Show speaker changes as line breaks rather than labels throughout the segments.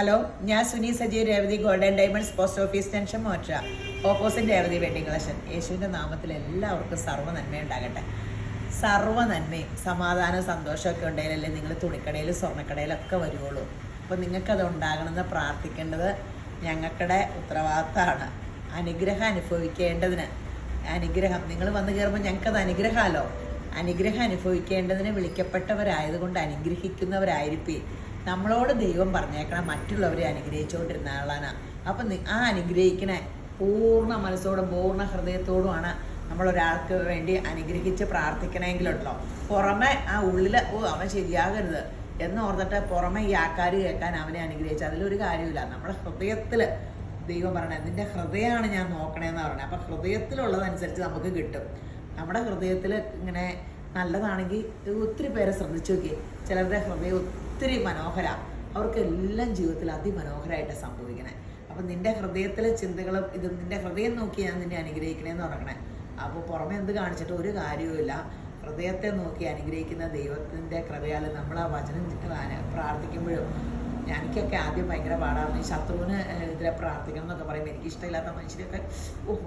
Hello, ഞാൻ Suni Sajeev Revathi golden diamonds post office junction മോറ്റ opposite Revathi wedding collection. യേശുവിൻ്റെ നാമത്തിൽ എല്ലാവർക്കും സർവ്വ നന്മയുണ്ടാകട്ടെ. സർവ്വ നന്മയും സമാധാനവും സന്തോഷമൊക്കെ ഉണ്ടെങ്കിലല്ലേ നിങ്ങൾ തുണിക്കടയിലും സ്വർണ്ണക്കടയിലൊക്കെ വരുവുള്ളൂ. അപ്പോൾ നിങ്ങൾക്കത് ഉണ്ടാകണമെന്ന് പ്രാർത്ഥിക്കേണ്ടത് ഞങ്ങൾക്കുടെ ഉത്തരവാദിത്തമാണ്. അനുഗ്രഹം അനുഭവിക്കേണ്ടതിന് നിങ്ങൾ വന്നു കയറുമ്പോൾ ഞങ്ങൾക്കത് അനുഗ്രഹമല്ലോ. അനുഗ്രഹം അനുഭവിക്കേണ്ടതിന് വിളിക്കപ്പെട്ടവരായതുകൊണ്ട് അനുഗ്രഹിക്കുന്നവരായിരിക്കും. നമ്മളോട് ദൈവം പറഞ്ഞേക്കണം മറ്റുള്ളവരെ അനുഗ്രഹിച്ചുകൊണ്ടിരുന്ന ആളാണ്. അപ്പം ആ അനുഗ്രഹിക്കണ പൂർണ്ണ മനസ്സോടും പൂർണ്ണ ഹൃദയത്തോടുമാണ് നമ്മളൊരാൾക്ക് വേണ്ടി അനുഗ്രഹിച്ച് പ്രാർത്ഥിക്കണമെങ്കിലുണ്ടല്ലോ. പുറമെ ആ ഉള്ളിൽ അവൻ ശരിയാകരുത് എന്ന് ഓർത്തിട്ട് പുറമെ ഈ ആൾക്കാർ കേൾക്കാൻ അവനെ അനുഗ്രഹിച്ച് അതിലൊരു കാര്യമില്ല. നമ്മുടെ ഹൃദയത്തിൽ ദൈവം പറയണത് നിൻ്റെ ഹൃദയമാണ് ഞാൻ നോക്കണേന്ന് പറഞ്ഞത്. അപ്പം ഹൃദയത്തിലുള്ളതനുസരിച്ച് നമുക്ക് കിട്ടും. നമ്മുടെ ഹൃദയത്തിൽ ഇങ്ങനെ നല്ലതാണെങ്കിൽ ഒത്തിരി പേരെ ശ്രദ്ധിച്ചു നോക്കി. ചിലരുടെ ഹൃദയം ഒത്തിരി മനോഹരമാണ്, അവർക്കെല്ലാം ജീവിതത്തിൽ അതിമനോഹരമായിട്ട് സംഭവിക്കണേ. അപ്പം നിൻ്റെ ഹൃദയത്തിലെ ചിന്തകളും ഇത് നിൻ്റെ ഹൃദയം നോക്കി ഞാൻ നിന്നെ അനുഗ്രഹിക്കണേന്ന് പറയണേ. അപ്പോൾ പുറമെ എന്ത് കാണിച്ചിട്ട് ഒരു കാര്യവുമില്ല. ഹൃദയത്തെ നോക്കി അനുഗ്രഹിക്കുന്ന ദൈവത്തിൻ്റെ കൃപയാൽ നമ്മൾ ആ വചനം പ്രാർത്ഥിക്കുമ്പോഴും എനിക്കൊക്കെ ആദ്യം ഭയങ്കര പാടാണ്. ഈ ശത്രുവിന് ഇതിലെ പ്രാർത്ഥിക്കണം എന്നൊക്കെ പറയുമ്പോൾ എനിക്കിഷ്ടമില്ലാത്ത മനുഷ്യരൊക്കെ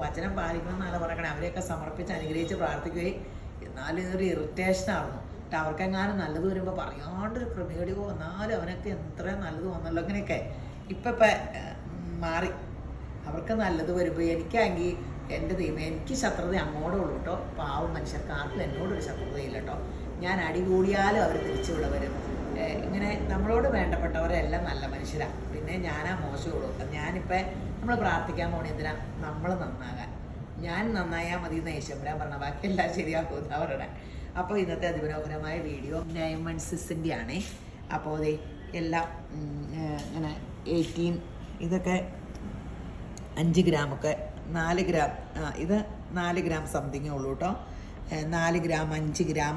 വചനം പാലിക്കണം എന്നല്ല പറയണേ. അവരെയൊക്കെ സമർപ്പിച്ച് അനുഗ്രഹിച്ച് പ്രാർത്ഥിക്കുകയും എന്നാലും ഇതൊരു ഇറിറ്റേഷനായിരുന്നു. അവർക്കെങ്ങാനും നല്ലത് വരുമ്പോൾ പറയാണ്ടൊരു ക്രമേടി വന്നാലും അവനൊക്കെ എത്രയും നല്ലത് വന്നല്ലോ അങ്ങനെയൊക്കെ. ഇപ്പം മാറി. അവർക്ക് നല്ലത് വരുമ്പോൾ എനിക്കാണെങ്കിൽ എൻ്റെ ദൈവം എനിക്ക് ശത്രുത അങ്ങോട്ടേ ഉള്ളൂ കേട്ടോ. പാവം മനുഷ്യർക്ക് ആർക്കും എന്നോടൊരു ശത്രുതയില്ല കേട്ടോ. ഞാൻ അടി കൂടിയാലും അവർ തിരിച്ചുള്ള വരും. ഇങ്ങനെ നമ്മളോട് വേണ്ടപ്പെട്ടവരെല്ലാം നല്ല മനുഷ്യരാണ്. പിന്നെ ഞാനാ മോശമുള്ളൂ. ഞാനിപ്പോൾ നമ്മൾ പ്രാർത്ഥിക്കാൻ പോകണേ എന്തിനാ? നമ്മൾ നന്നാകാൻ. ഞാൻ നന്നായാൽ മതി എന്ന് യേശുവരാൻ പറഞ്ഞ ബാക്കി എല്ലാം ശരിയാക്കും അവരുടെ. അപ്പോൾ ഇന്നത്തെ അതിമനോഹരമായ വീഡിയോ ഡയമണ്ട്സിൻ്റെ ആണേ. അപ്പോൾ അതെ എല്ലാം ഇങ്ങനെ 18 ഇതൊക്കെ 5 ഗ്രാമൊക്കെ 4 ഗ്രാം. ഇത് 4 ഗ്രാം സംതിങ്ങേ ഉള്ളൂ കേട്ടോ. 4 ഗ്രാം 5 ഗ്രാം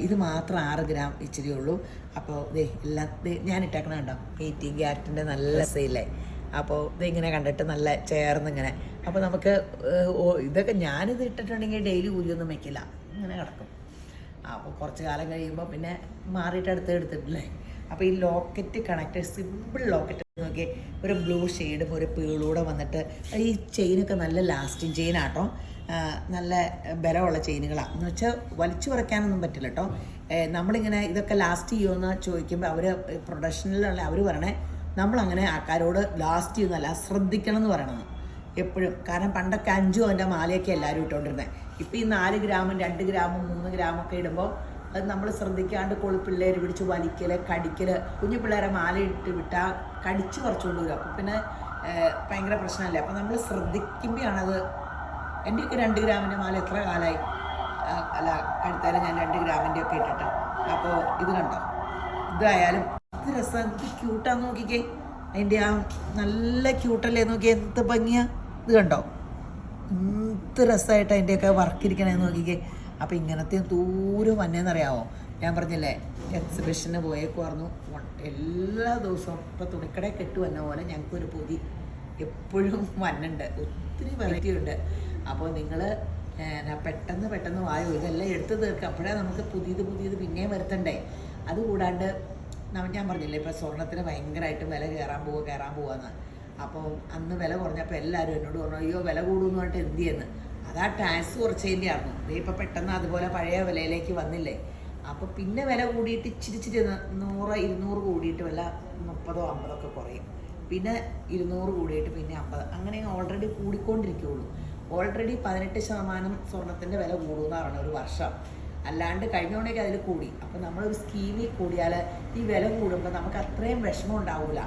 ഇത് മാത്രം 6 ഗ്രാം ഇച്ചിരി ഉള്ളൂ. അപ്പോൾ എല്ലാം ഞാൻ ഇട്ടേക്കണ കണ്ടോ 18 ക്യാരറ്റിൻ്റെ നല്ല സെയിലേ. അപ്പോൾ ഇതിങ്ങനെ കണ്ടിട്ട് നല്ല ചേർന്നിങ്ങനെ. അപ്പോൾ നമുക്ക് ഇതൊക്കെ ഞാനിത് ഇട്ടിട്ടുണ്ടെങ്കിൽ ഡെയിലി ഊരിയൊന്നും വെക്കില്ല, ഇങ്ങനെ കിടക്കും. അപ്പോൾ കുറച്ച് കാലം കഴിയുമ്പോൾ പിന്നെ മാറിയിട്ട് എടുത്തിട്ടില്ലേ. അപ്പോൾ ഈ ലോക്കറ്റ് കണക്ട് സിമ്പിൾ ലോക്കറ്റ് നോക്കി ഒരു ബ്ലൂ ഷെയ്ഡും ഒരു പീളൂടെ വന്നിട്ട് ഈ ചെയിനൊക്കെ നല്ല ലാസ്റ്റിങ് ചെയിനാട്ടോ. നല്ല ബലമുള്ള ചെയിനുകളാണ് എന്ന് വെച്ചാൽ വലിച്ചു കുറയ്ക്കാനൊന്നും പറ്റില്ല കേട്ടോ. നമ്മളിങ്ങനെ ഇതൊക്കെ ലാസ്റ്റ് ചെയ്യുമെന്ന് ചോദിക്കുമ്പോൾ അവർ പ്രൊഡക്ഷനിലുള്ള അവർ പറയണേ നമ്മളങ്ങനെ ആൾക്കാരോട് ലാസ്റ്റ് ചെയ്യുന്നല്ല ശ്രദ്ധിക്കണം എന്ന് പറയണത് എപ്പോഴും. കാരണം പണ്ടൊക്കെ 5 അതിൻ്റെ മാലയൊക്കെ എല്ലാവരും ഇട്ടുകൊണ്ടിരുന്നത്. ഇപ്പോൾ ഈ 4 ഗ്രാമും 2 ഗ്രാമും 3 ഗ്രാമൊക്കെ ഇടുമ്പോൾ അത് നമ്മൾ ശ്രദ്ധിക്കാണ്ട് പിള്ളേർ പിടിച്ച് വലിക്കൽ കടിക്കൽ. കുഞ്ഞു പിള്ളേരെ മാല ഇട്ട് വിട്ടാൽ കടിച്ച് കുറച്ചുകൊണ്ട് വരും. അപ്പോൾ പിന്നെ ഭയങ്കര പ്രശ്നമല്ലേ. അപ്പോൾ നമ്മൾ ശ്രദ്ധിക്കുമ്പോഴാണത്. എൻ്റെയൊക്കെ 2 ഗ്രാമിൻ്റെ മാല എത്ര കാലമായി അല്ല കഴുത്താലും ഞാൻ 2 ഗ്രാമിൻ്റെ ഒക്കെ ഇട്ടിട്ട്. അപ്പോൾ ഇത് കണ്ടോ, ഇതായാലും ഇത് രസം. എന്ത് ക്യൂട്ടാന്ന് നോക്കിക്കേ. അതിൻ്റെ ആ നല്ല ക്യൂട്ടല്ലേ നോക്കിയേ, എന്ത് ഭംഗിയാ. ഇത് കണ്ടോ എന്ത് രസമായിട്ട് അതിൻ്റെയൊക്കെ വർക്കിരിക്കണേന്ന് നോക്കിക്കേ. അപ്പോൾ ഇങ്ങനത്തെ ദൂരം വന്നേന്നറിയാമോ. ഞാൻ പറഞ്ഞില്ലേ എക്സിബിഷന് പോയേക്കുമായിരുന്നു. എല്ലാ ദിവസവും ഇപ്പോൾ തുണിക്കടയിൽ കെട്ട് വന്ന പോലെ ഞങ്ങൾക്കൊരു പൊതി എപ്പോഴും വന്നുണ്ട്. ഒത്തിരി വെറൈറ്റി ഉണ്ട്. അപ്പോൾ നിങ്ങൾ പെട്ടെന്ന് വായോ ഇതെല്ലാം എടുത്ത് തീർക്കുക. അപ്പോഴേ നമുക്ക് പുതിയത് പിന്നെയും വരുത്തണ്ടേ. അതുകൂടാണ്ട് ഞാൻ പറഞ്ഞില്ലേ ഇപ്പോൾ സ്വർണ്ണത്തിന് ഭയങ്കരമായിട്ട് വില കയറാൻ പോവാന്ന്. അപ്പോൾ അന്ന് വില കുറഞ്ഞപ്പോൾ എല്ലാവരും എന്നോട് പറഞ്ഞു അയ്യോ വില കൂടുമെന്ന് പറഞ്ഞിട്ട് എന്ത് ചെയ്യുന്നു. അതാ ടാക്സ് കുറച്ചതിൻ്റെ ആയിരുന്നു. ഇപ്പോൾ പെട്ടെന്ന് അതുപോലെ പഴയ വിലയിലേക്ക് വന്നില്ലേ. അപ്പോൾ പിന്നെ വില കൂടിയിട്ട് ഇച്ചിരി 100-200 കൂടിയിട്ട് വല്ല 30-50 കുറയും. പിന്നെ 200 കൂടിയിട്ട് പിന്നെ 50. അങ്ങനെ ഓൾറെഡി കൂടിക്കൊണ്ടിരിക്കുകയുള്ളൂ. ഓൾറെഡി 18% സ്വർണത്തിൻ്റെ വില കൂടുമെന്ന് പറഞ്ഞ ഒരു വർഷം. അല്ലാണ്ട് കഴിഞ്ഞോണ്ടേക്ക് അതിൽ കൂടി. അപ്പോൾ നമ്മളൊരു സ്കീമിൽ കൂടിയാൽ ഈ വില കൂടുമ്പോൾ നമുക്ക് അത്രയും വിഷമം ഉണ്ടാവില്ല.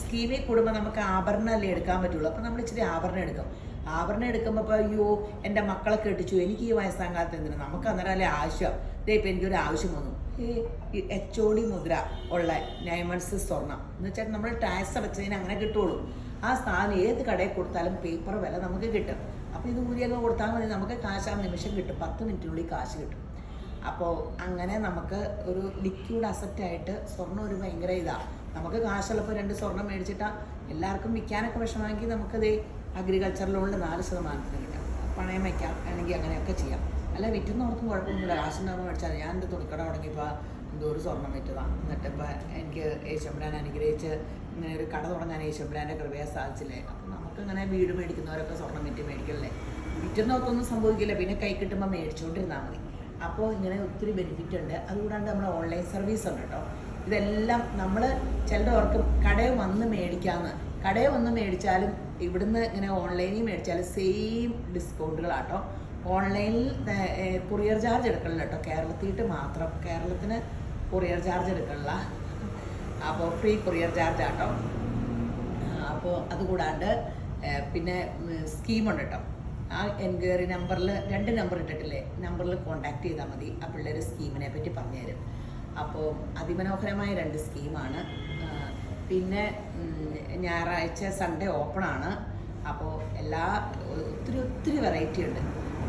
സ്കീമിൽ കൂടുമ്പോൾ നമുക്ക് ആഭരണമല്ലേ എടുക്കാൻ പറ്റുള്ളൂ. അപ്പോൾ നമ്മൾ ഇച്ചിരി ആഭരണം എടുക്കും. ആഭരണം എടുക്കുമ്പോൾ ഇപ്പോൾ അയ്യോ എൻ്റെ മക്കളെ കെട്ടിച്ചു എനിക്ക് ഈ വയസ്സാം കാലത്ത് എന്തിനാ. നമുക്ക് അന്നേരം അല്ലേ ആവശ്യം. ഇപ്പോൾ എനിക്കൊരു ആവശ്യം വന്നു HOD മുദ്ര ഉള്ള ഡയമണ്ട്സ് സ്വർണം എന്ന് വെച്ചാൽ നമ്മൾ ടാക്സ് അടച്ചതിന് അങ്ങനെ കിട്ടുള്ളൂ. ആ സ്ഥാനം ഏത് കടയിൽ കൊടുത്താലും പേപ്പർ വില നമുക്ക് കിട്ടും. അപ്പോൾ ഇത് ഊരിയൊക്കെ കൊടുത്താൽ മതി, നമുക്ക് കാശ് ആ നിമിഷം കിട്ടും. 10 മിനിറ്റിനുള്ളിൽ കാശ് കിട്ടും. അപ്പോൾ അങ്ങനെ നമുക്ക് ഒരു ലിക്വിഡ് അസറ്റായിട്ട് സ്വർണ്ണം ഒരു ഭയങ്കര ഇതാണ്. നമുക്ക് കാശുള്ളപ്പോൾ 2 സ്വർണം മേടിച്ചിട്ടാൽ എല്ലാവർക്കും വിൽക്കാനൊക്കെ വിഷമമെങ്കിൽ നമുക്കത് അഗ്രികൾച്ചർ ലോണിൽ 4% കിട്ടും. പണയം വയ്ക്കാം, അല്ലെങ്കിൽ അങ്ങനെയൊക്കെ ചെയ്യാം. അല്ല വിറ്റുന്നവർക്കും കുഴപ്പമൊന്നുമില്ല. കാശുണ്ടാകുമ്പോൾ മേടിച്ചാൽ ഞാൻ എൻ്റെ തുണിക്കട തുടങ്ങിയപ്പോൾ എന്തോ ഒരു സ്വർണം വിറ്റതാണ്. എന്നിട്ട് ഇപ്പം എനിക്ക് യേശുമ്പരാൻ അനുഗ്രഹിച്ച് ഇങ്ങനെ ഒരു കട തുടങ്ങാൻ യേശുമ്പരാൻ്റെ കൃപയെ സാധിച്ചില്ലേ. അപ്പം നമുക്കിങ്ങനെ വീട് മേടിക്കുന്നവരൊക്കെ സ്വർണം വിറ്റ് മേടിക്കല്ലേ. വിറ്റുന്നോർത്തൊന്നും സംഭവിക്കില്ല, പിന്നെ കൈ കിട്ടുമ്പോൾ മേടിച്ചുകൊണ്ടിരുന്നാൽ മതി. അപ്പോൾ ഇങ്ങനെ ഒത്തിരി ബെനിഫിറ്റ് ഉണ്ട്. അതുകൂടാണ്ട് നമ്മുടെ ഓൺലൈൻ സർവീസ് ഉണ്ട് കേട്ടോ. ഇതെല്ലാം നമ്മൾ ചിലരുടെ ഓർക്കും കടയിൽ വന്ന് മേടിക്കാമെന്ന്. കടയിൽ വന്ന് മേടിച്ചാലും ഇവിടുന്ന് ഇങ്ങനെ ഓൺലൈനിൽ മേടിച്ചാലും സെയിം ഡിസ്കൗണ്ടുകളാട്ടോ. ഓൺലൈനിൽ കൊറിയർ ചാർജ് എടുക്കണില്ല കേട്ടോ, കേരളത്തിയിട്ട് മാത്രം. കേരളത്തിന് കൊറിയർ ചാർജ് എടുക്കണില്ല, അപ്പോൾ ഫ്രീ കൊറിയർ ചാർജ് ആട്ടോ. അപ്പോൾ അതുകൂടാണ്ട് പിന്നെ സ്കീമുണ്ട് കേട്ടോ. ആ എൻക്വയറി നമ്പറിൽ 2 നമ്പർ ഇട്ടിട്ടില്ലേ, നമ്പറിൽ കോൺടാക്ട് ചെയ്താൽ മതി. ആ പിള്ളേർ സ്കീമിനെ പറ്റി പറഞ്ഞുതരും. അപ്പോൾ അതിമനോഹരമായ 2 സ്കീമാണ്. പിന്നെ ഞായറാഴ്ച സൺഡേ ഓപ്പണാണ്. അപ്പോൾ ഒത്തിരി വെറൈറ്റി ഉണ്ട്.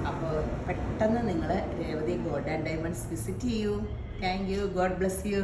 അപ്പോൾ പെട്ടെന്ന് നിങ്ങൾ Revathi gold and diamonds visit ചെയ്യൂ. Thank you. God bless U.